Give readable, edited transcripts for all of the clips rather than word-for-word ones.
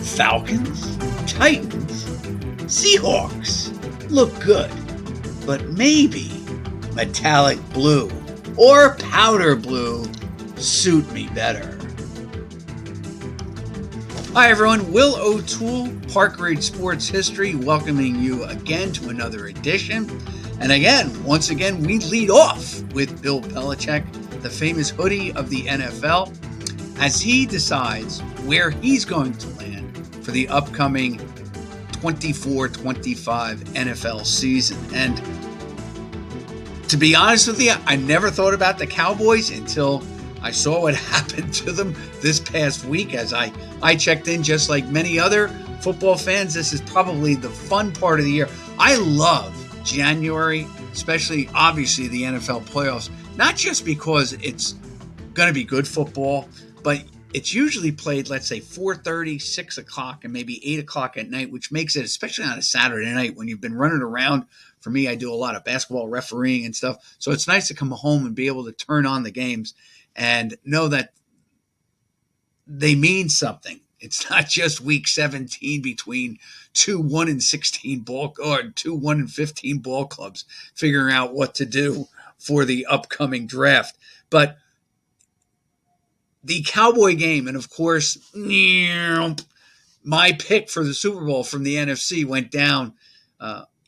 Falcons, Titans, Seahawks look good, but maybe metallic blue or powder blue suit me better. Hi everyone, Will O'Toole, Park Ridge Sports History, welcoming you again to another edition. And once again, we lead off with Bill Belichick, the famous hoodie of the NFL, as he decides where he's going to land for the upcoming 24-25 NFL season. And to be honest with you, I never thought about the Cowboys until I saw what happened to them this past week. As I checked in, just like many other football fans, this is probably the fun part of the year. I love January, especially obviously the NFL playoffs, not just because it's going to be good football, but it's usually played, let's say, 4:30, 6 o'clock, and maybe 8 o'clock at night, which makes it, especially on a Saturday night when you've been running around. For me, I do a lot of basketball refereeing and stuff, so it's nice to come home and be able to turn on the games and know that they mean something. It's not just week 17 between two 1-16 ball or two 1-15 ball clubs figuring out what to do for the upcoming draft. But the Cowboy game, and of course, my pick for the Super Bowl from the NFC went down,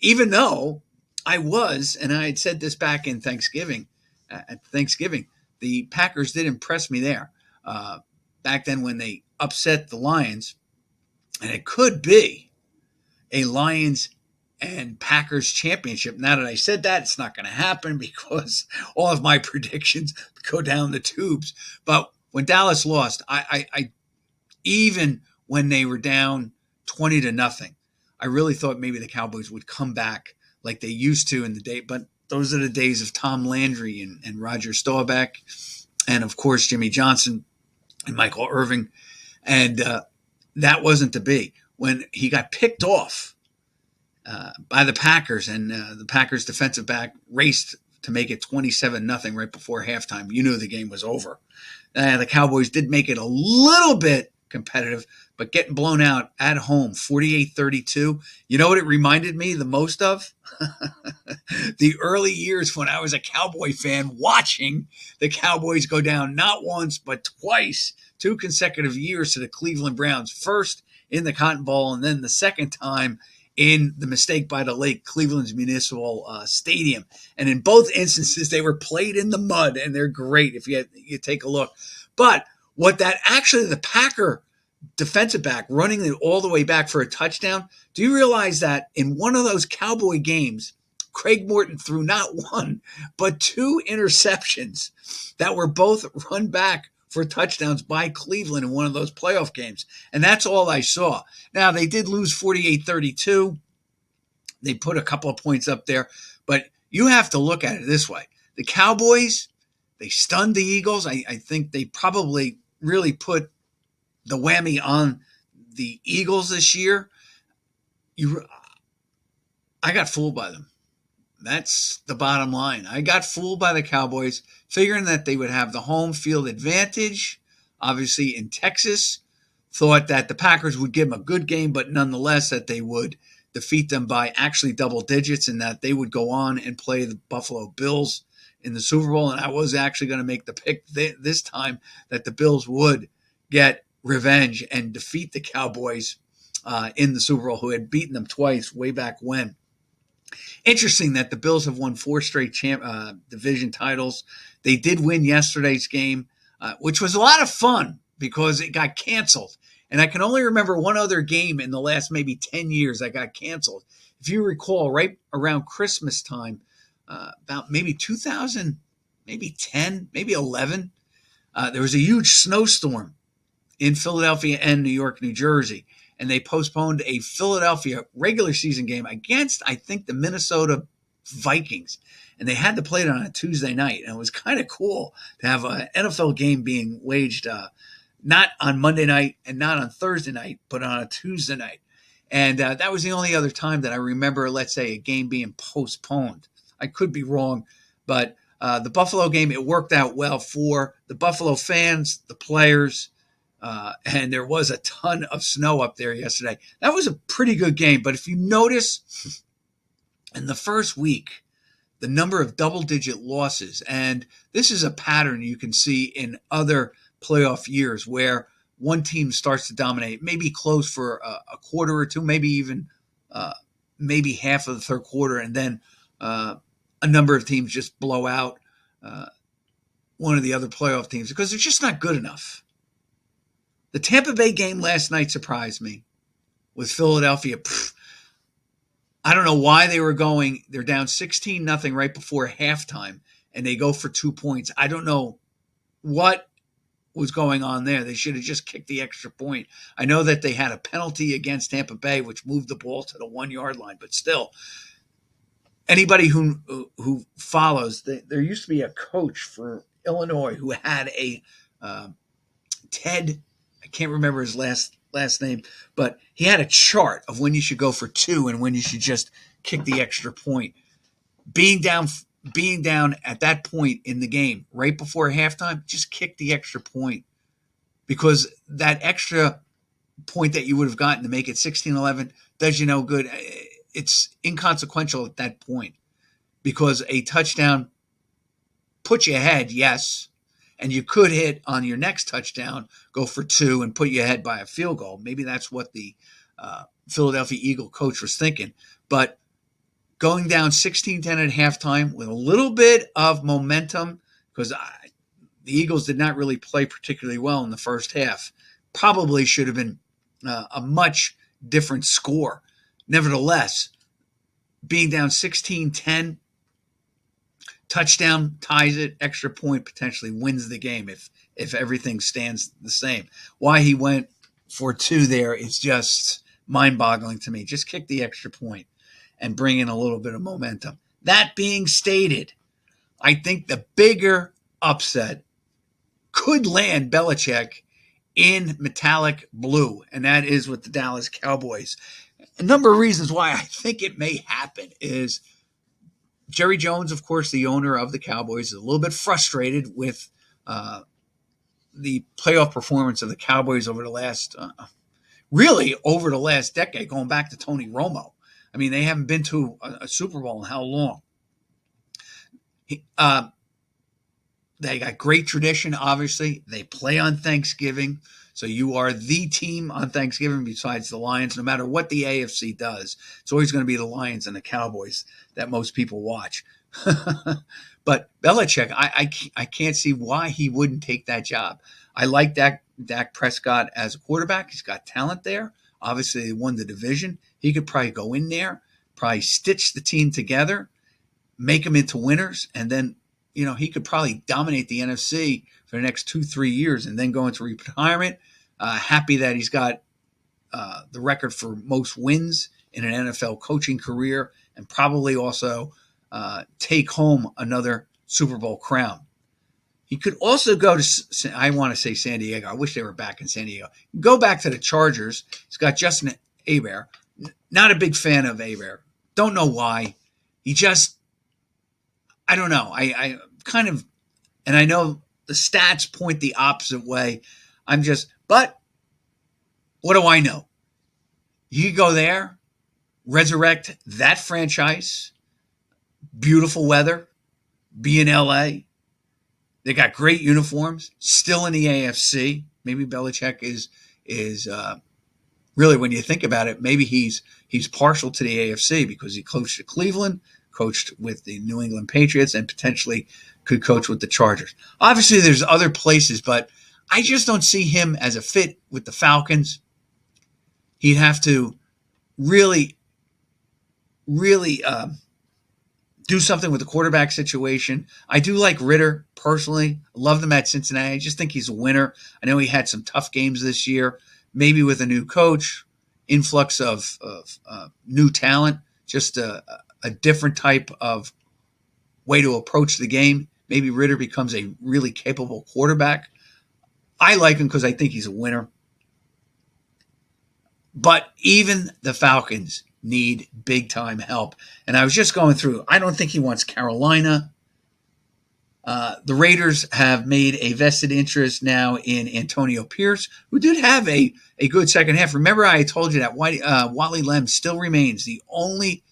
even though I had said this back in Thanksgiving, at Thanksgiving, the Packers did impress me there. Back then when they upset the Lions, and it could be a Lions and Packers championship. Now that I said that, it's not going to happen because all of my predictions go down the tubes. But when Dallas lost, I even when they were down 20-0, I really thought maybe the Cowboys would come back like they used to in the day. But those are the days of Tom Landry and Roger Staubach, and of course Jimmy Johnson and Michael Irvin. And that wasn't to be. When he got picked off by the Packers, and the Packers defensive back raced to make it 27-0 right before halftime, you knew the game was over. The Cowboys did make it a little bit competitive, but getting blown out at home, 48-32. You know what it reminded me the most of? The early years when I was a Cowboy fan watching the Cowboys go down not once, but twice, 2 consecutive years to the Cleveland Browns. First in the Cotton Bowl, and then the second time in the mistake by the lake, Cleveland's Municipal Stadium. And in both instances, they were played in the mud, and they're great if you take a look. But what that actually, the Packer defensive back running it all the way back for a touchdown, do you realize that in one of those Cowboy games, Craig Morton threw not 1, but 2 interceptions that were both run back for touchdowns by Cleveland in one of those playoff games. And that's all I saw. Now, they did lose 48-32. They put a couple of points up there. But you have to look at it this way. The Cowboys, they stunned the Eagles. I think they probably really put the whammy on the Eagles this year. I got fooled by them. That's the bottom line. I got fooled by the Cowboys, figuring that they would have the home field advantage, obviously in Texas. Thought that the Packers would give them a good game, but nonetheless that they would defeat them by actually double digits, and that they would go on and play the Buffalo Bills in the Super Bowl. And I was actually going to make the pick this time that the Bills would get revenge and defeat the Cowboys in the Super Bowl, who had beaten them twice way back when. Interesting that the Bills have won 4 straight division titles. They did win yesterday's game, which was a lot of fun because it got canceled. And I can only remember one other game in the last maybe 10 years that got canceled. If you recall, right around Christmas time, about maybe 2000, maybe 10, maybe 11, there was a huge snowstorm in Philadelphia and New York, New Jersey. And they postponed a Philadelphia regular season game against, I think, the Minnesota Vikings. And they had to play it on a Tuesday night. And it was kind of cool to have an NFL game being waged not on Monday night and not on Thursday night, but on a Tuesday night. And that was the only other time that I remember, let's say, a game being postponed. I could be wrong, but the Buffalo game, it worked out well for the Buffalo fans, the players, And there was a ton of snow up there yesterday. That was a pretty good game. But if you notice, in the first week, the number of double-digit losses, and this is a pattern you can see in other playoff years where one team starts to dominate, maybe close for a quarter or two, maybe even maybe half of the third quarter, and then a number of teams just blow out one of the other playoff teams because they're just not good enough. The Tampa Bay game last night surprised me with Philadelphia. I don't know why they were going. They're down 16-0 right before halftime, and they go for 2 points. I don't know what was going on there. They should have just kicked the extra point. I know that they had a penalty against Tampa Bay, which moved the ball to the 1 yard line, but still, anybody who follows, there used to be a coach for Illinois who had a Ted, I can't remember his last name, but he had a chart of when you should go for 2 and when you should just kick the extra point. Being down at that point in the game, right before halftime, just kick the extra point, because that extra point that you would have gotten to make it 16-11 does you no good. It's inconsequential at that point, because a touchdown puts you ahead, yes, and you could hit on your next touchdown, go for 2 and put you ahead by a field goal. Maybe that's what the Philadelphia Eagle coach was thinking. But going down 16-10 at halftime with a little bit of momentum, because the Eagles did not really play particularly well in the first half, probably should have been a much different score. Nevertheless, being down 16-10, touchdown ties it, extra point potentially wins the game if everything stands the same. Why he went for 2 there is just mind-boggling to me. Just kick the extra point and bring in a little bit of momentum. That being stated, I think the bigger upset could land Belichick in metallic blue, and that is with the Dallas Cowboys. A number of reasons why I think it may happen is Jerry Jones, of course, the owner of the Cowboys, is a little bit frustrated with the playoff performance of the Cowboys over the last decade, going back to Tony Romo. I mean, they haven't been to a Super Bowl in how long? They got great tradition, obviously. They play on Thanksgiving. So you are the team on Thanksgiving besides the Lions. No matter what the AFC does, it's always going to be the Lions and the Cowboys that most people watch. But Belichick, I can't see why he wouldn't take that job. I like Dak Prescott as a quarterback. He's got talent there. Obviously, they won the division. He could probably go in there, probably stitch the team together, make them into winners, and then he could probably dominate the NFC for the next 2-3 years and then go into retirement. Happy that he's got the record for most wins in an NFL coaching career, and probably also take home another Super Bowl crown. He could also go to, I want to say San Diego. I wish they were back in San Diego. Go back to the Chargers. He's got Justin Herbert. Not a big fan of Herbert. Don't know why. He just, I don't know. I kind of, and I know the stats point the opposite way. But what do I know? You go there, resurrect that franchise, beautiful weather, be in LA. They got great uniforms, still in the AFC. Maybe Belichick is really, when you think about it, maybe he's partial to the AFC because he coached at Cleveland, coached with the New England Patriots, and potentially could coach with the Chargers. Obviously, there's other places, but I just don't see him as a fit with the Falcons. He'd have to really do something with the quarterback situation. I do like Ritter personally. I love them at Cincinnati. I just think he's a winner. I know he had some tough games this year, maybe with a new coach, influx of new talent, just a different type of way to approach the game. Maybe Ritter becomes a really capable quarterback. I like him because I think he's a winner. But even the Falcons need big-time help. And I was just going through, I don't think he wants Carolina. The Raiders have made a vested interest now in Antonio Pierce, who did have a good second half. Remember, I told you that Wally Lem still remains the only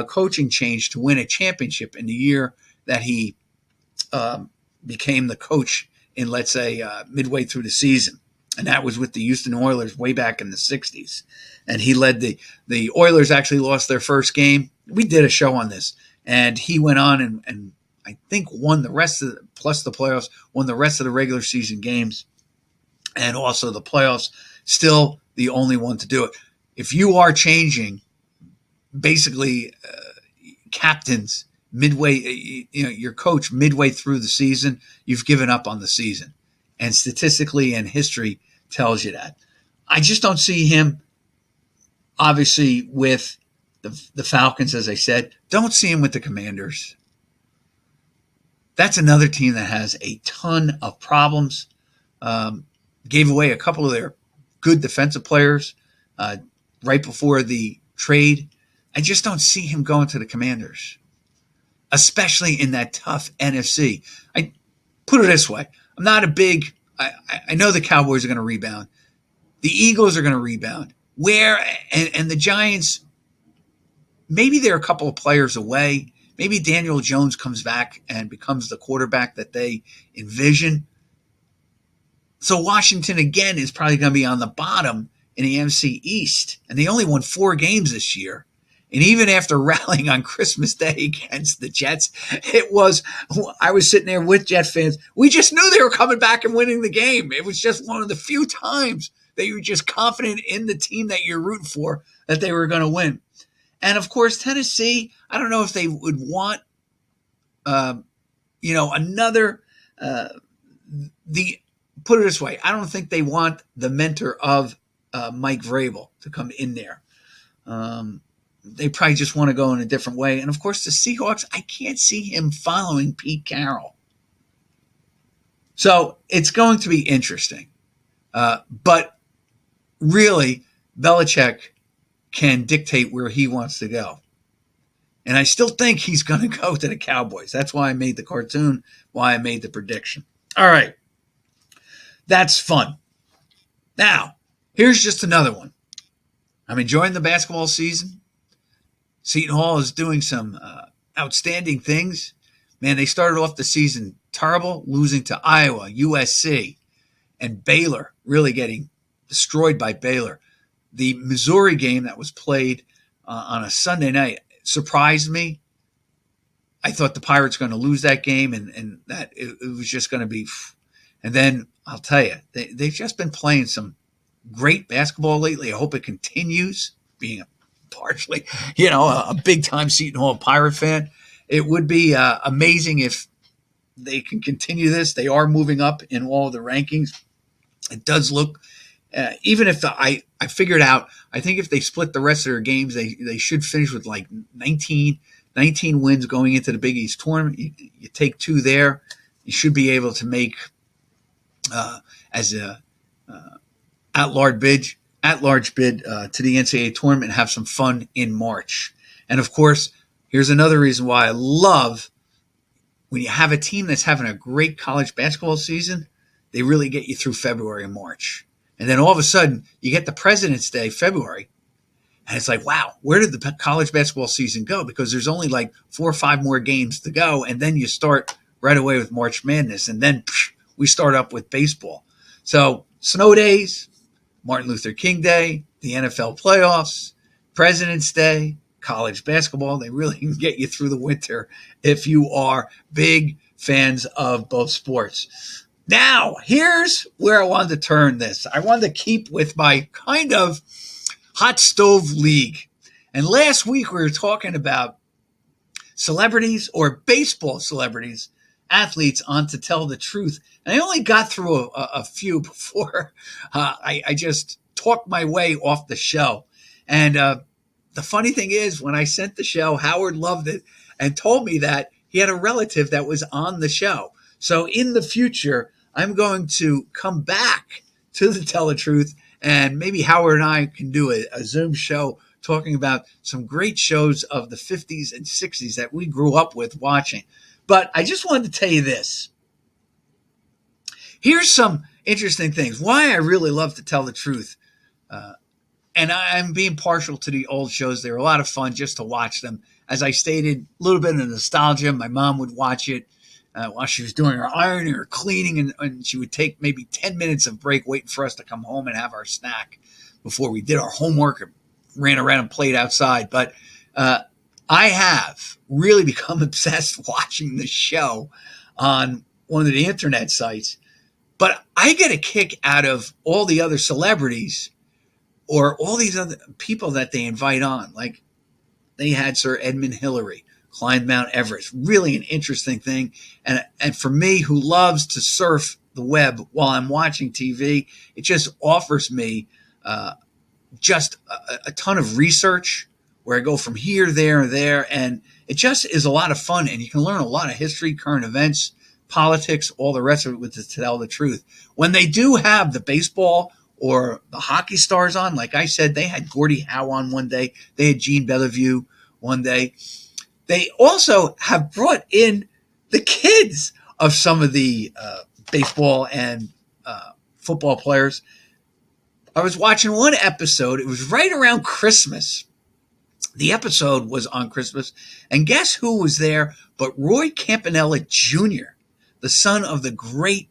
coaching change to win a championship in the year that he became the coach in, let's say, midway through the season. And that was with the Houston Oilers way back in the 60s. And he led the Oilers actually lost their first game. We did a show on this. And he went on and I think won the rest of plus the playoffs, won the rest of the regular season games. And also the playoffs, still the only one to do it. If you are changing basically captains midway, your coach midway through the season, you've given up on the season. And statistically and history tells you that. I just don't see him, obviously, with the Falcons, as I said. Don't see him with the Commanders. That's another team that has a ton of problems. Gave away a couple of their good defensive players right before the trade. I just don't see him going to the Commanders, especially in that tough NFC. I put it this way. I'm not a big – I know the Cowboys are going to rebound. The Eagles are going to rebound. And the Giants, maybe they're a couple of players away. Maybe Daniel Jones comes back and becomes the quarterback that they envision. So Washington, again, is probably going to be on the bottom in the NFC East. And they only won 4 games this year. And even after rallying on Christmas Day against the Jets, I was sitting there with Jet fans. We just knew they were coming back and winning the game. It was just one of the few times that you were just confident in the team that you're rooting for that they were going to win. And, of course, Tennessee, I don't know if they would want, another put it this way. I don't think they want the mentor of Mike Vrabel to come in there. They probably just want to go in a different way. And, of course, the Seahawks, I can't see him following Pete Carroll. So it's going to be interesting. But really, Belichick can dictate where he wants to go. And I still think he's going to go to the Cowboys. That's why I made the cartoon, why I made the prediction. All right. That's fun. Now, here's just another one. I'm enjoying the basketball season. Seton Hall is doing some outstanding things. Man, they started off the season terrible, losing to Iowa, USC, and Baylor, really getting destroyed by Baylor. The Missouri game that was played on a Sunday night surprised me. I thought the Pirates were going to lose that game and that it was just going to be. And then I'll tell you, they've just been playing some great basketball lately. I hope it continues, being partially, a big-time Seton Hall Pirate fan. It would be amazing if they can continue this. They are moving up in all the rankings. It does look, even if I figured out, I think if they split the rest of their games, they should finish with like 19 wins going into the Big East tournament. You take 2 there, you should be able to make as a at-large bid to the NCAA tournament and have some fun in March. And, of course, here's another reason why I love when you have a team that's having a great college basketball season, they really get you through February and March. And then all of a sudden, you get the President's Day, February, and it's like, wow, where did the college basketball season go? Because there's only like 4 or 5 more games to go, and then you start right away with March Madness, and then we start up with baseball. So snow days, Martin Luther King Day, the NFL playoffs, President's Day, college basketball, they really can get you through the winter if you are big fans of both sports. Now, here's where I wanted to turn this. I wanted to keep with my kind of hot stove league. And last week we were talking about celebrities or baseball celebrities, athletes on To Tell the Truth. And I only got through a few before I just talked my way off the show. And the funny thing is, when I sent the show, Howard loved it and told me that he had a relative that was on the show. So in the future, I'm going to come back to the Tell the Truth, and maybe Howard and I can do a Zoom show talking about some great shows of the 50s and 60s that we grew up with watching. But I just wanted to tell you this. Here's some interesting things. Why I really love to tell the truth. And I'm being partial to the old shows. They were a lot of fun just to watch them. As I stated, a little bit of nostalgia. My mom would watch it while she was doing her ironing or cleaning, and she would take maybe 10 minutes of break waiting for us to come home and have our snack before we did our homework and ran around and played outside. But I have really become obsessed watching the show on one of the internet sites. But I get a kick out of all the other celebrities or all these other people that they invite on. Like they had Sir Edmund Hillary climb Mount Everest. Really an interesting thing. And for me, who loves to surf the web while I'm watching TV, it just offers me just a ton of research where I go from here, there, and there. And it just is a lot of fun. And you can learn a lot of history, current events, politics, all the rest of it, to tell the truth. When they do have the baseball or the hockey stars on, like I said, they had Gordie Howe on one day. They had Gene Bellevue one day. They also have brought in the kids of some of the baseball and football players. I was watching one episode. It was right around Christmas. The episode was on Christmas. And guess who was there but Roy Campanella Jr., the son of the great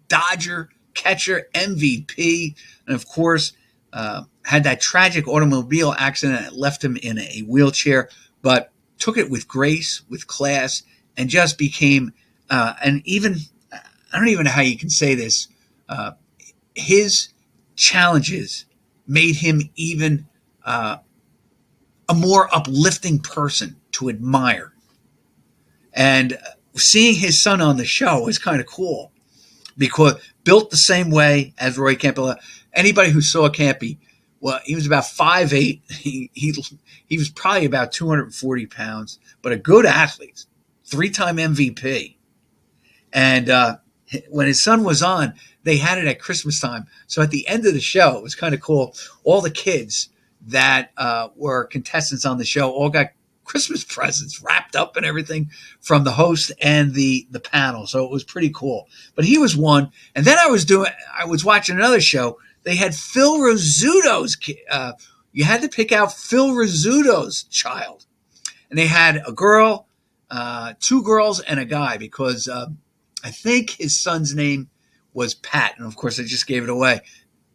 Dodger catcher, MVP, and of course, had that tragic automobile accident that left him in a wheelchair, but took it with grace, with class, and just became, and even, I don't even know how you can say this, his challenges made him even a more uplifting person to admire. And seeing his son on the show was kind of cool because built the same way as Roy Campanella. Anybody who saw Campy, well, he was about 5'8". He was probably about 240 pounds, but a good athlete, 3-time MVP. And when his son was on, they had it at Christmas time. So at the end of the show, it was kind of cool. All the kids that were contestants on the show all got Christmas presents wrapped up and everything from the host and the panel. So it was pretty cool. But he was one. And then I was watching another show. They had Phil Rizzuto's, you had to pick out Phil Rizzuto's child. And they had a girl, 2 girls and a guy because I think his son's name was Pat. And of course I just gave it away.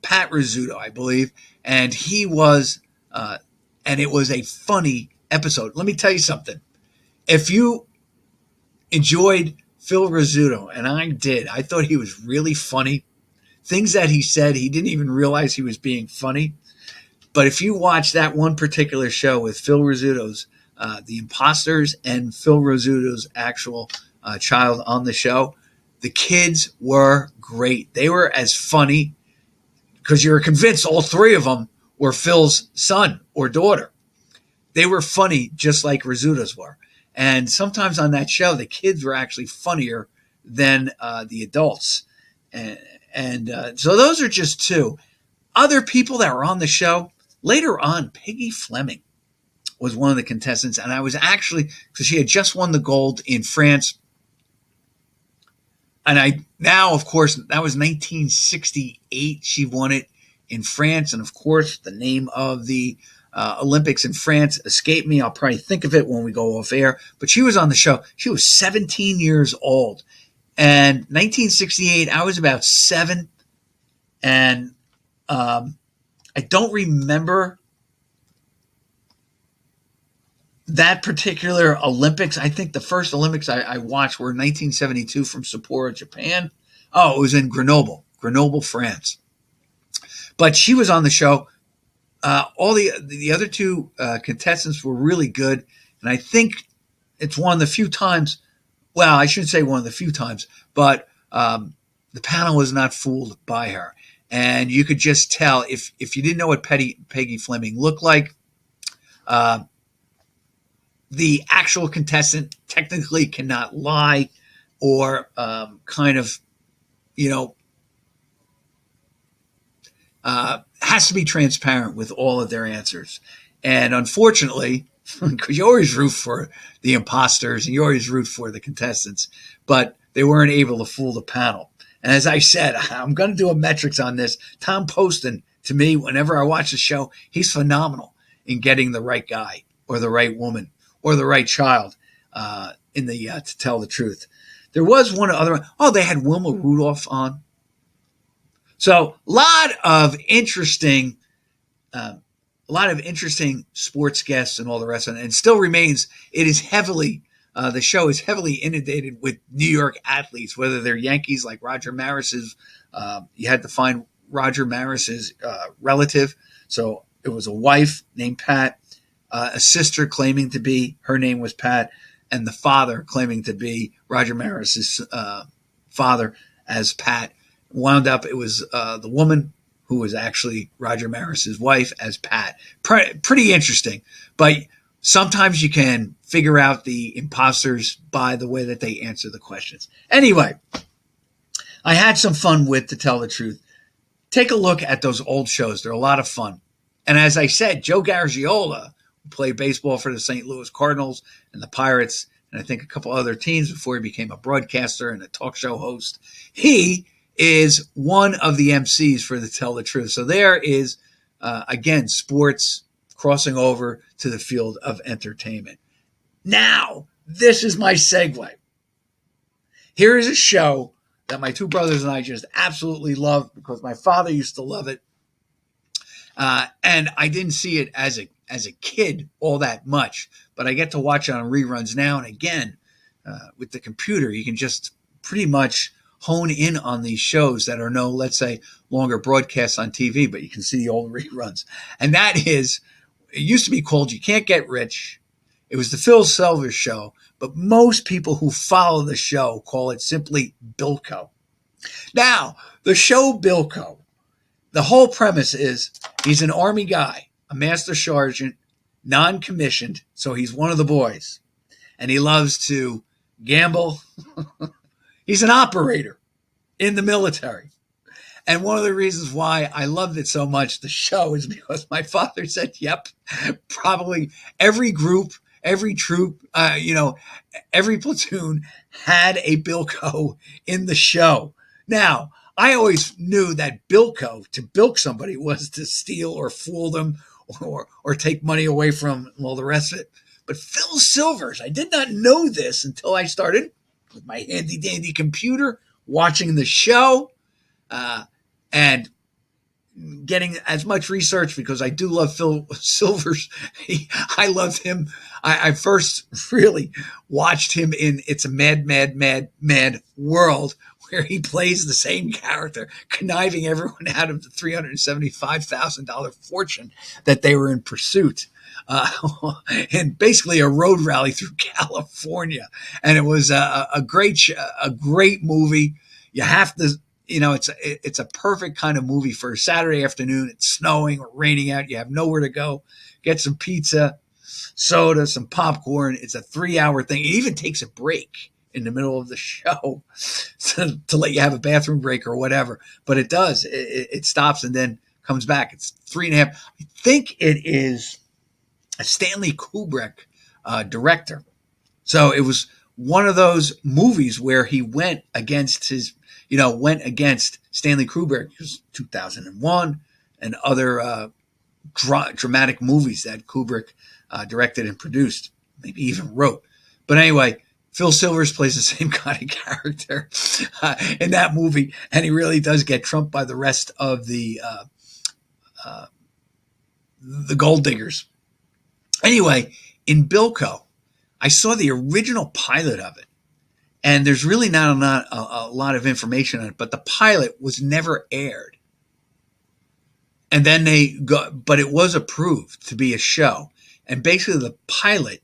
Pat Rizzuto, I believe. And he was, and it was a funny episode. Let me tell you something. If you enjoyed Phil Rizzuto, and I did, I thought he was really funny. Things that he said, he didn't even realize he was being funny. But if you watch that one particular show with Phil Rizzuto's, The Imposters, and Phil Rizzuto's actual child on the show, the kids were great. They were as funny because you were convinced all 3 of them were Phil's son or daughter. They were funny just like Rizzuto's were. And sometimes on that show, the kids were actually funnier than the adults. And so those are just 2. Other people that were on the show, later on, Peggy Fleming was one of the contestants. And I was actually, because she had just won the gold in France. And now, of course, that was 1968. She won it in France. And of course, the name of the Olympics in France escaped me. I'll probably think of it when we go off air. But she was on the show. She was 17 years old. And 1968, I was about 7. And I don't remember that particular Olympics. I think the first Olympics I watched were 1972 from Sapporo, Japan. Oh, it was in Grenoble, France. But she was on the show. All the other 2 contestants were really good. And I think it's one of the few times, well, I shouldn't say one of the few times, but the panel was not fooled by her. And you could just tell if you didn't know what Peggy Fleming looked like, the actual contestant technically cannot lie or kind of, has to be transparent with all of their answers. And unfortunately, because you always root for the imposters and you always root for the contestants, but they weren't able to fool the panel. And as I said, I'm going to do a metrics on this. Tom Poston, to me, whenever I watch the show, he's phenomenal in getting the right guy or the right woman or the right child in the to tell the truth. There was one other. Oh, they had Wilma Rudolph on. So a lot of interesting sports guests and all the rest of it. And it still remains. It is heavily. The show is heavily inundated with New York athletes, whether they're Yankees like Roger Maris's. You had to find Roger Maris's relative. So it was a wife named Pat, a sister claiming to be, her name was Pat, and the father claiming to be Roger Maris's father as Pat. Wound up, it was the woman who was actually Roger Maris's wife as Pat. Pretty interesting. But sometimes you can figure out the imposters by the way that they answer the questions. Anyway, I had some fun with To Tell the Truth. Take a look at those old shows. They're a lot of fun. And as I said, Joe Garagiola, who played baseball for the St. Louis Cardinals and the Pirates, and I think a couple other teams before he became a broadcaster and a talk show host, he is one of the MCs for To Tell the Truth. So there is, again, sports crossing over to the field of entertainment. Now, this is my segue. Here is a show that my two brothers and I just absolutely love because my father used to love it. And I didn't see it as a kid all that much, but I get to watch it on reruns now and again. With the computer, you can just pretty much hone in on these shows that are no, let's say, longer broadcasts on TV, but you can see the old reruns. And that is, it used to be called You Can't Get Rich. It was the Phil Silvers Show, but most people who follow the show call it simply Bilko. Now, the show Bilko, the whole premise is he's an Army guy, a master sergeant, non-commissioned, so he's one of the boys, and he loves to gamble. He's an operator in the military. And one of the reasons why I loved it so much, the show, is because my father said, yep, probably every group, every troop, every platoon had a Bilko in the show. Now, I always knew that Bilko, to bilk somebody, was to steal or fool them or take money away from them and all the rest of it. But Phil Silvers, I did not know this until I started with my handy dandy computer, watching the show, and getting as much research because I do love Phil Silvers. I loved him. I first really watched him in It's a Mad, Mad, Mad, Mad World, where he plays the same character, conniving everyone out of the $375,000 fortune that they were in pursuit. And basically a road rally through California. And it was a great movie. You have to, it's a perfect kind of movie for a Saturday afternoon. It's snowing or raining out. You have nowhere to go. Get some pizza, soda, some popcorn. It's a 3-hour thing. It even takes a break in the middle of the show to let you have a bathroom break or whatever. But it does. It stops and then comes back. It's 3.5. I think it is a Stanley Kubrick director. So it was one of those movies where he went against Stanley Kubrick, which was 2001, and other dramatic movies that Kubrick directed and produced, maybe even wrote. But anyway, Phil Silvers plays the same kind of character in that movie, and he really does get trumped by the rest of the gold diggers. Anyway, in Bilko, I saw the original pilot of it, and there's really not a lot of information on it, but the pilot was never aired. And then but it was approved to be a show. And basically the pilot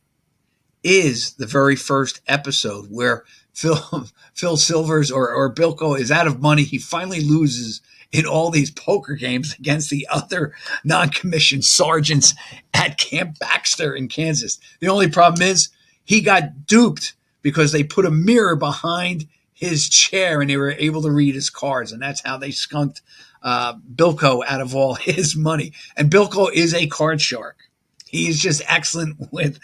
is the very first episode where Phil Silvers or Bilko is out of money. He finally loses in all these poker games against the other non-commissioned sergeants at Camp Baxter in Kansas. The only problem is he got duped because they put a mirror behind his chair and they were able to read his cards. And that's how they skunked Bilko out of all his money. And Bilko is a card shark. He is just excellent with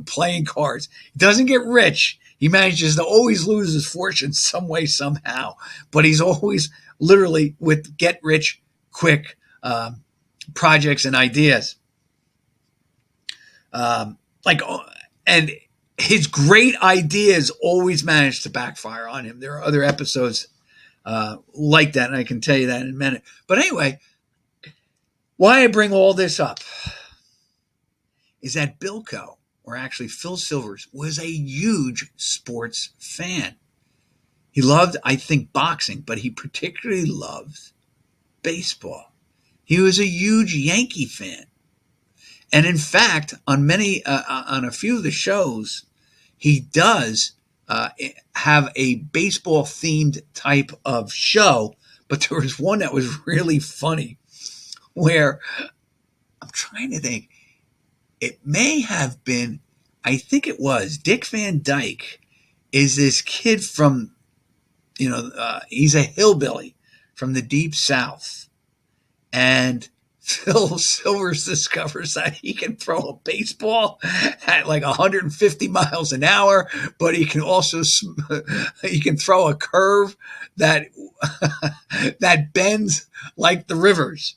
playing cards. He doesn't get rich. He manages to always lose his fortune some way, somehow. But he's always literally with get rich quick projects and ideas. Like, and his great ideas always manage to backfire on him. There are other episodes like that, and I can tell you that in a minute. But anyway, why I bring all this up is that Bilko, or actually Phil Silvers, was a huge sports fan. He loved, I think, boxing, but he particularly loved baseball. He was a huge Yankee fan. And in fact, on a few of the shows, he does have a baseball-themed type of show. But there was one that was really funny where, I'm trying to think, it may have been, I think it was, Dick Van Dyke is this kid from, he's a hillbilly from the Deep South. And Phil Silvers discovers that he can throw a baseball at like 150 miles an hour, but he can also he can throw a curve that that bends like the rivers.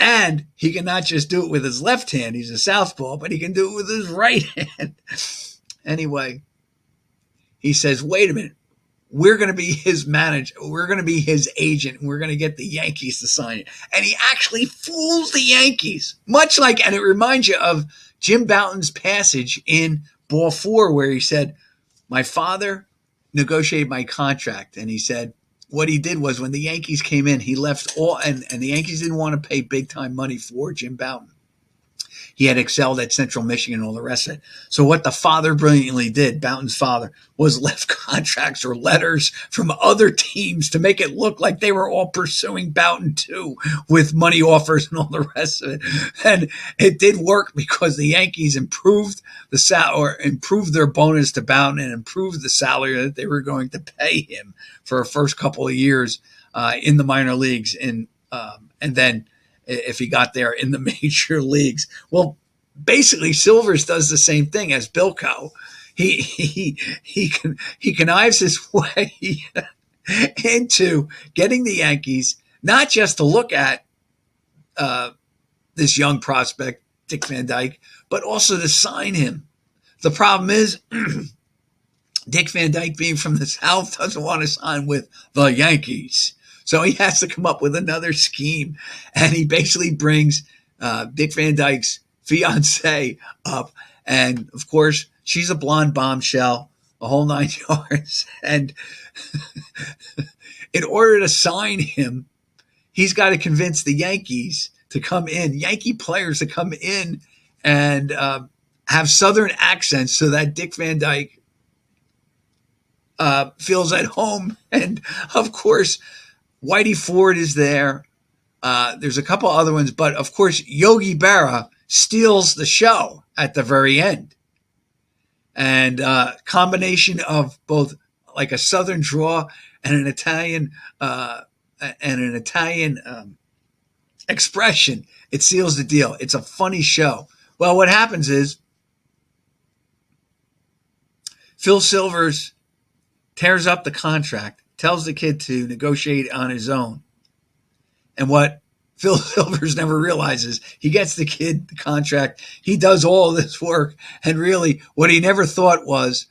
And he can not just do it with his left hand, he's a southpaw, but he can do it with his right hand. Anyway, he says, wait a minute, we're going to be his manager, we're going to be his agent, and we're going to get the Yankees to sign it. And he actually fools the Yankees, much like, and it reminds you of Jim Bouton's passage in Ball 4, where he said, my father negotiated my contract, and he said, what he did was when the Yankees came in, he left all, and the Yankees didn't want to pay big time money for Jim Bouton. He had excelled at Central Michigan and all the rest of it. So what the father brilliantly did, Bouton's father, was left contracts or letters from other teams to make it look like they were all pursuing Bouton too, with money offers and all the rest of it. And it did work because the Yankees improved improved their bonus to Bouton and improved the salary that they were going to pay him for a first couple of years in the minor leagues, and then if he got there in the major leagues. Well, basically Silvers does the same thing as Bilko. He connives his way into getting the Yankees not just to look at this young prospect, Dick Van Dyke, but also to sign him. The problem is Dick Van Dyke, being from the South, doesn't want to sign with the Yankees. So he has to come up with another scheme. And he basically brings Dick Van Dyke's fiance up. And, of course, she's a blonde bombshell, a whole 9 yards. And in order to sign him, he's got to convince the Yankees to come in, Yankee players to come in and have Southern accents so that Dick Van Dyke feels at home. And, of course, Whitey Ford is there. There's a couple other ones, but of course, Yogi Berra steals the show at the very end. And combination of both like a Southern draw and an Italian expression, it seals the deal. It's a funny show. Well, what happens is Phil Silvers tears up the contract, tells the kid to negotiate on his own. And what Phil Silvers never realizes, he gets the kid the contract. He does all this work. And really, what he never thought was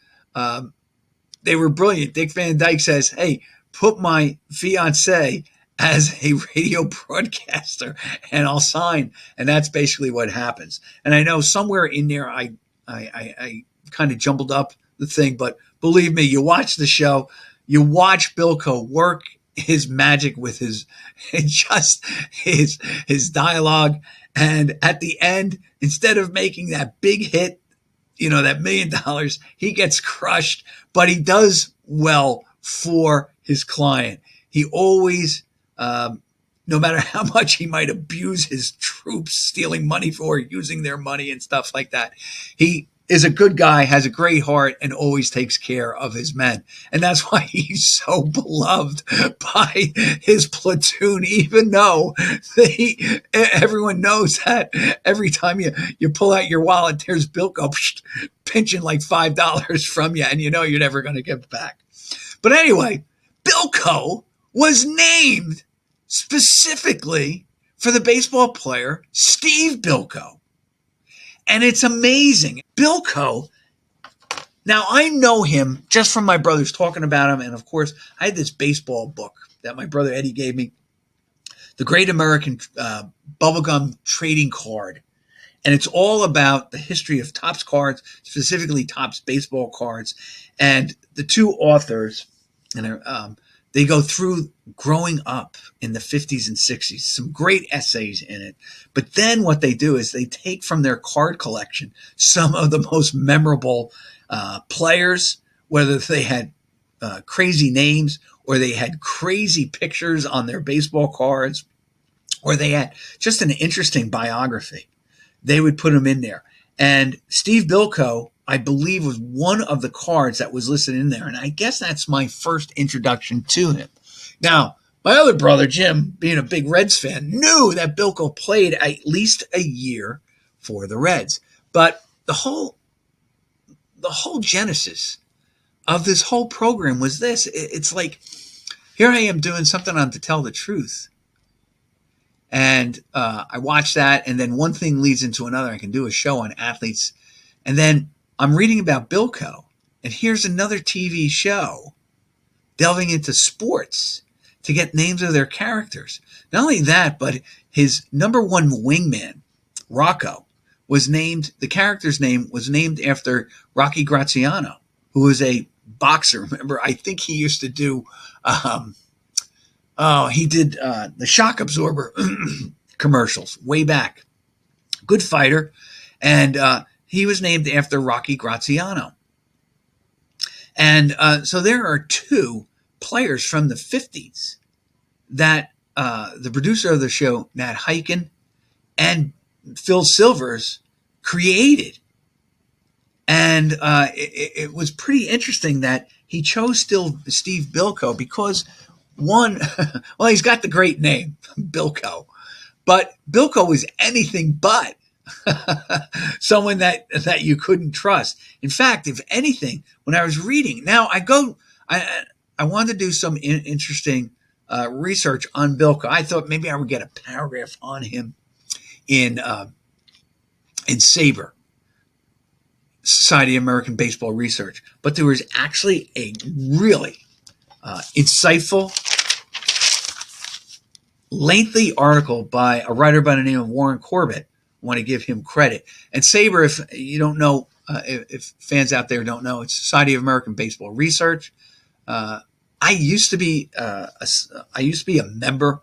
they were brilliant. Dick Van Dyke says, hey, put my fiance as a radio broadcaster and I'll sign. And that's basically what happens. And I know somewhere in there I kind of jumbled up the thing, but believe me, you watch the show, you watch Bilko work his magic with his dialogue. And at the end, instead of making that big hit, that $1 million, he gets crushed, but he does well for his client. He always, no matter how much he might abuse his troops, stealing money for using their money and stuff like that, he is a good guy, has a great heart, and always takes care of his men. And that's why he's so beloved by his platoon, even though everyone knows that every time you pull out your wallet, there's Bilko pinching like $5 from you, and you know you're never going to give it back. But anyway, Bilko was named specifically for the baseball player Steve Bilko. And it's amazing. Bilko, now I know him just from my brothers talking about him. And of course, I had this baseball book that my brother Eddie gave me, The Great American Bubblegum Trading Card. And it's all about the history of Topps cards, specifically Topps baseball cards. And the two authors, and they go through growing up in the 50s and 60s, some great essays in it. But then what they do is they take from their card collection some of the most memorable players, whether they had crazy names or they had crazy pictures on their baseball cards or they had just an interesting biography. They would put them in there. And Steve Bilko, I believe, was one of the cards that was listed in there. And I guess that's my first introduction to him. Now, my other brother, Jim, being a big Reds fan, knew that Bilko played at least a year for the Reds. But the whole genesis of this whole program was this. It's like, here I am doing something on To Tell the Truth. And I watched that, and then one thing leads into another. I can do a show on athletes. And then I'm reading about Bilko, and here's another TV show delving into sports to get names of their characters. Not only that, but his number one wingman, Rocco, was named, the character's name was named after Rocky Graziano, who was a boxer. Remember, I think he used to do, he did the shock absorber commercials way back. Good fighter. And he was named after Rocky Graziano. And so there are two players from the 50s that the producer of the show, Nat Hiken, and Phil Silvers created. And it was pretty interesting that he chose Steve Bilko because, one, well, he's got the great name, Bilko. But Bilko was anything but someone that you couldn't trust. In fact, if anything, when I was reading, now I wanted to do some interesting research on Bilko. I thought maybe I would get a paragraph on him in SABR, Society of American Baseball Research. But there was actually a really insightful, lengthy article by a writer by the name of Warren Corbett. I want to give him credit. And SABR, if you don't know, if fans out there don't know, it's Society of American Baseball Research. I used to be a member,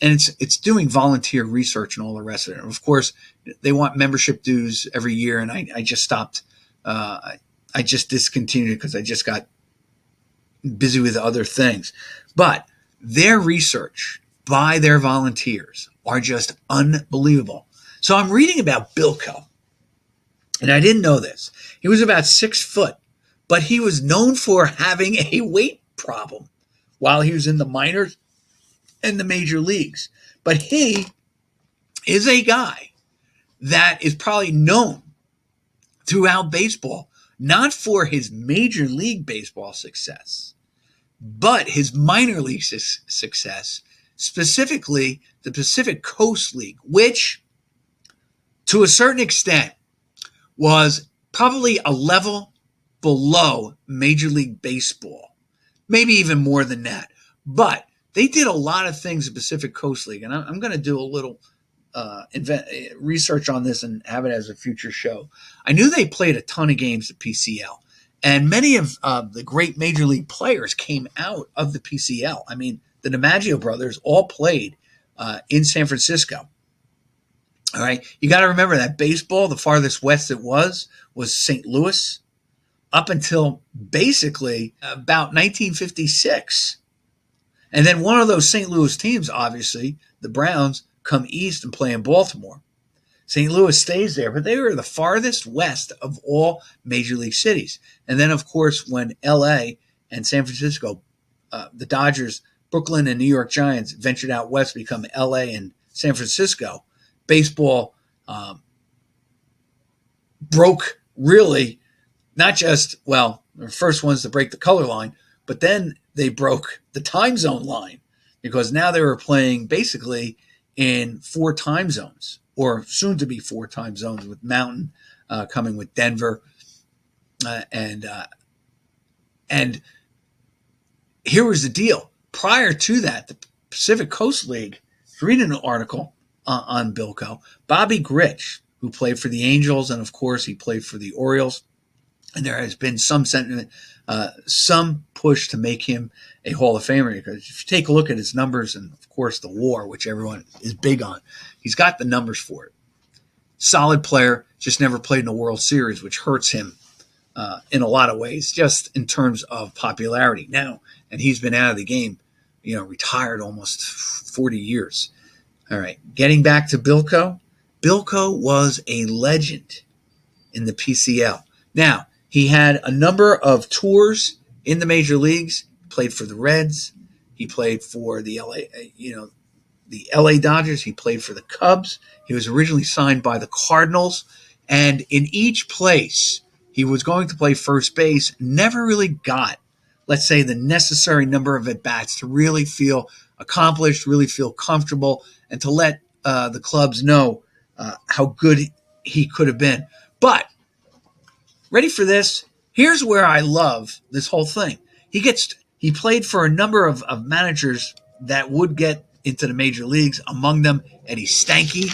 and it's doing volunteer research and all the rest of it. And of course, they want membership dues every year, and I just stopped. I just discontinued because I just got busy with other things. But their research by their volunteers are just unbelievable. So I'm reading about Bilko, and I didn't know this. He was about 6 foot, but he was known for having a weight problem while he was in the minors and the major leagues. But he is a guy that is probably known throughout baseball, not for his major league baseball success, but his minor league success, specifically the Pacific Coast League, which to a certain extent was probably a level below Major League Baseball, maybe even more than that. But they did a lot of things in Pacific Coast League, and I'm going to do a little research on this and have it as a future show. I knew they played a ton of games at PCL, and many of the great Major League players came out of the PCL. I mean, the DiMaggio brothers all played in San Francisco. All right, you got to remember that baseball, the farthest west it was St. Louis, up until basically about 1956. And then one of those St. Louis teams, obviously, the Browns, come east and play in Baltimore. St. Louis stays there, but they were the farthest west of all major league cities. And then, of course, when L.A. and San Francisco, the Dodgers, Brooklyn, and New York Giants ventured out west to become L.A. and San Francisco, baseball broke really not just, well, the first ones to break the color line, but then they broke the time zone line because now they were playing basically in 4 time zones, or soon to be 4 time zones, with Mountain coming with Denver. And here was the deal. Prior to that, the Pacific Coast League, reading an article on Bilko, Bobby Grich, who played for the Angels, and of course he played for the Orioles, and there has been some sentiment, some push to make him a Hall of Famer, because if you take a look at his numbers, and of course the WAR, which everyone is big on, he's got the numbers for it. Solid player, just never played in a World Series, which hurts him in a lot of ways, just in terms of popularity now. And he's been out of the game, retired almost 40 years. All right, getting back to Bilko. Bilko was a legend in the PCL. Now, he had a number of tours in the major leagues. He played for the Reds. He played for the LA Dodgers. He played for the Cubs. He was originally signed by the Cardinals. And in each place, he was going to play first base, never really got, let's say, the necessary number of at-bats to really feel accomplished, really feel comfortable, and to let the clubs know how good he could have been. But, ready for this? Here's where I love this whole thing. He played for a number of managers that would get into the major leagues, among them Eddie Stanky.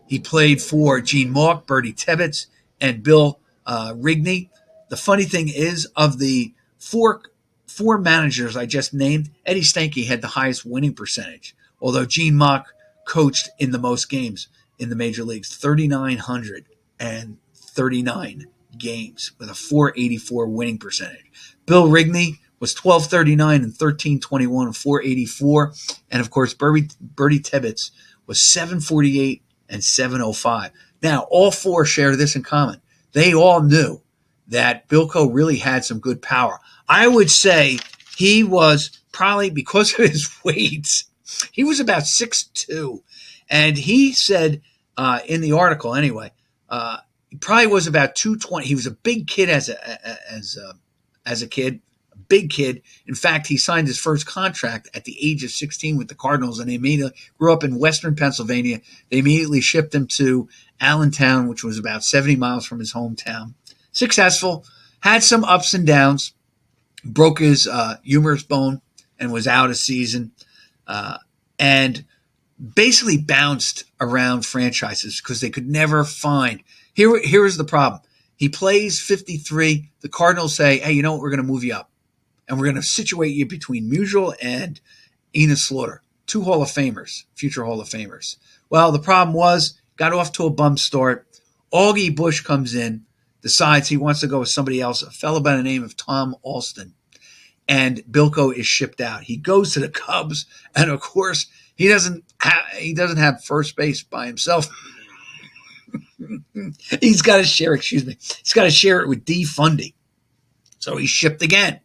He played for Gene Mauch, Bertie Tibbetts, and Bill Rigney. The funny thing is, of the four managers I just named, Eddie Stanky had the highest winning percentage, although Gene Mauch coached in the most games in the major leagues, 3,939 games with a 484 winning percentage. Bill Rigney was 1239 and 1321 and 484. And of course, Bertie Tibbetts was 748 and 705. Now, all four share this in common. They all knew that Bilko really had some good power. I would say he was probably, because of his weight, he was about 6'2". And he said in the article anyway, he probably was about 220. He was a big kid as a kid, a big kid. In fact, he signed his first contract at the age of 16 with the Cardinals, and they immediately grew up in Western Pennsylvania. They immediately shipped him to Allentown, which was about 70 miles from his hometown. Successful, had some ups and downs, broke his humerus bone and was out a season, and basically bounced around franchises because they could never find. Here is the problem. He plays 53. The Cardinals say, hey, you know what? We're going to move you up, and we're going to situate you between Musial and Enos Slaughter, 2 Hall of Famers, future Hall of Famers. Well, the problem was, got off to a bum start. Augie Bush comes in, decides he wants to go with somebody else, a fellow by the name of Tom Alston, and Bilko is shipped out. He goes to the Cubs, and of course, he doesn't have first base by himself. He's got to share it with D. Fundy. So he's shipped again.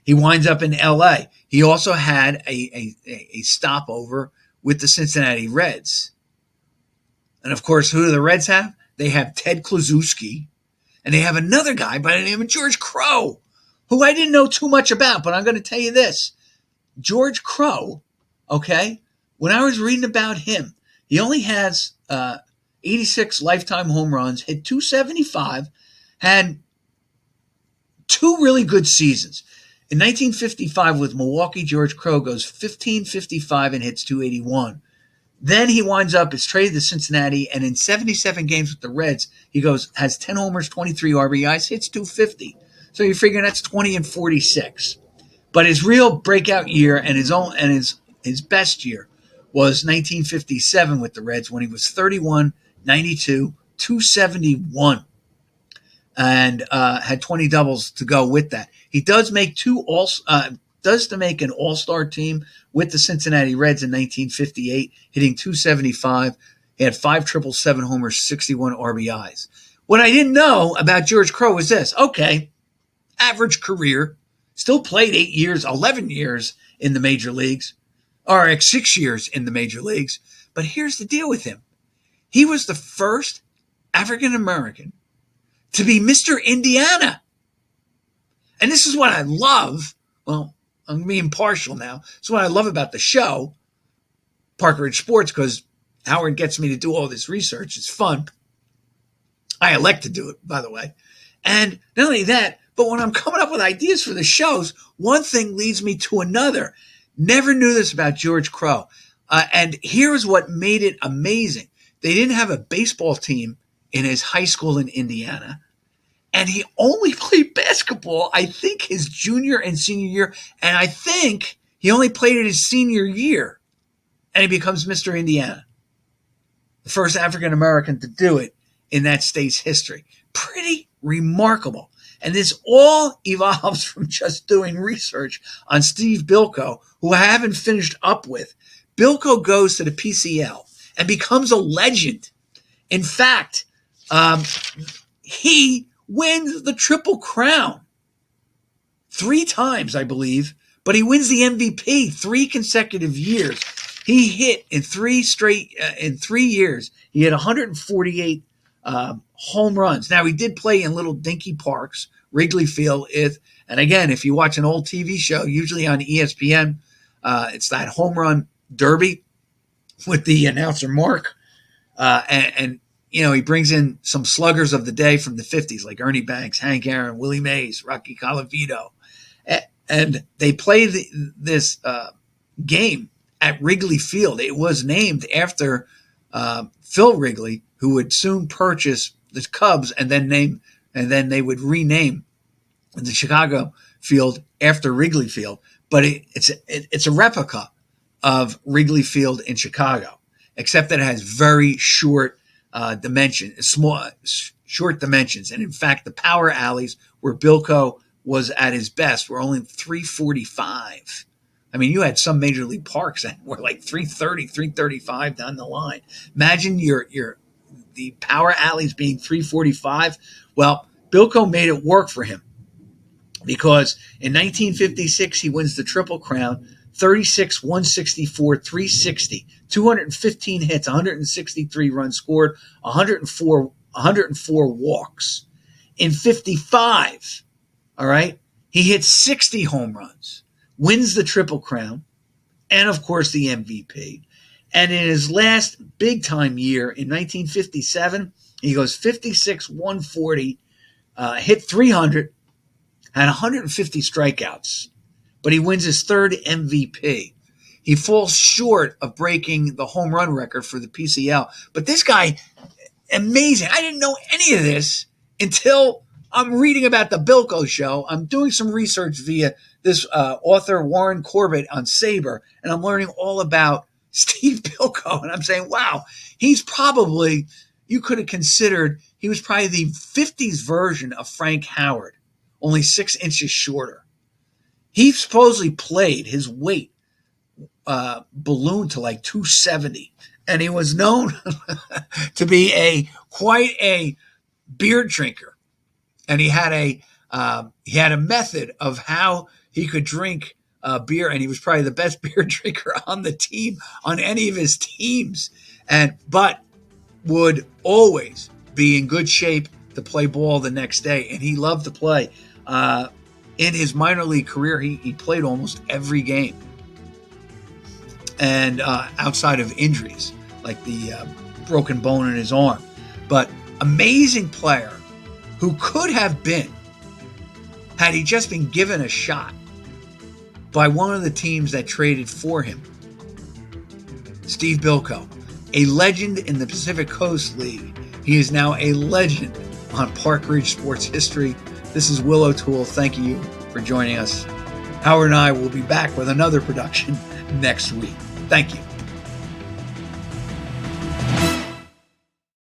He winds up in L.A. He also had a stopover with the Cincinnati Reds. And of course, who do the Reds have? They have Ted Kluszewski, and they have another guy by the name of George Crowe, who I didn't know too much about, but I'm going to tell you this. George Crowe, okay, when I was reading about him, he only has 86 lifetime home runs, hit 275, had 2 really good seasons. In 1955 with Milwaukee, George Crowe goes 1555 and hits 281. Then he winds up, is traded to Cincinnati, and in 77 games with the Reds, he has 10 homers, 23 RBIs, hits 250. So you're figuring that's 20 and 46. But his real breakout year and his best year was 1957 with the Reds, when he was 31, 92, 271, and had 20 doubles to go with that. He does make an all-star team with the Cincinnati Reds in 1958, hitting 275, He had 5 777 homers, 61 RBIs. What I didn't know about George Crowe was this. Okay, average career, still played 8 years, 11 years in the major leagues, or 6 years in the major leagues. But here's the deal with him. He was the first African American to be Mr. Indiana. And this is what I love. Well, I'm being partial now. This is what I love about the show, Park Ridge Sports, because Howard gets me to do all this research. It's fun. I elect to do it, by the way. And not only that, but when I'm coming up with ideas for the shows, one thing leads me to another. Never knew this about George Crowe. And here's what made it amazing. They didn't have a baseball team in his high school in Indiana. And he only played basketball, I think, his junior and senior year. And I think he only played it his senior year. And he becomes Mr. Indiana. The first African American to do it in that state's history. Pretty remarkable. And this all evolves from just doing research on Steve Bilko, who I haven't finished up with. Bilko goes to the PCL and becomes a legend. In fact, he wins the Triple Crown 3 times, I believe, but he wins the MVP 3 consecutive years. He hit in 3 years, he had 148 home runs. Now, he did play in little dinky parks, Wrigley Field. And again, if you watch an old TV show, usually on ESPN, it's that home run derby with the announcer Mark. And you know, he brings in some sluggers of the day from the 50s, like Ernie Banks, Hank Aaron, Willie Mays, Rocky Colavito. And they play this game at Wrigley Field. It was named after Phil Wrigley, who would soon purchase the Cubs and then they would rename the Chicago field after Wrigley Field. But it's a replica of Wrigley Field in Chicago, except that it has very short short dimensions. And in fact, the power alleys where Bilko was at his best were only 345. I mean, you had some major league parks that were like 330, 335 down the line. Imagine the power alleys being 345. Well, Bilko made it work for him because in 1956, he wins the Triple Crown, 36, 164, 360, 215 hits, 163 runs scored, 104 walks. In 55, all right, he hits 60 home runs, wins the Triple Crown, and of course the MVP. And in his last big-time year in 1957, he goes 56, 140, hit 300, had 150 strikeouts. But he wins his 3rd MVP. He falls short of breaking the home run record for the PCL. But this guy, amazing. I didn't know any of this until I'm reading about the Bilko show. I'm doing some research via this author, Warren Corbett, on Sabre, and I'm learning all about Steve Bilko. And I'm saying, wow, he's probably, you could have considered, he was probably the 50s version of Frank Howard, only 6 inches shorter. He supposedly played, his weight ballooned to like 270, and he was known to be quite a beer drinker. And he had a method of how he could drink beer, and he was probably the best beer drinker on the team, on any of his teams, but would always be in good shape to play ball the next day, and he loved to play. In his minor league career, he played almost every game. And outside of injuries, like the broken bone in his arm. But amazing player who could have been, had he just been given a shot by one of the teams that traded for him. Steve Bilko, a legend in the Pacific Coast League. He is now a legend on Park Ridge Sports history. This is Will O'Toole. Thank you for joining us. Howard and I will be back with another production next week. Thank you.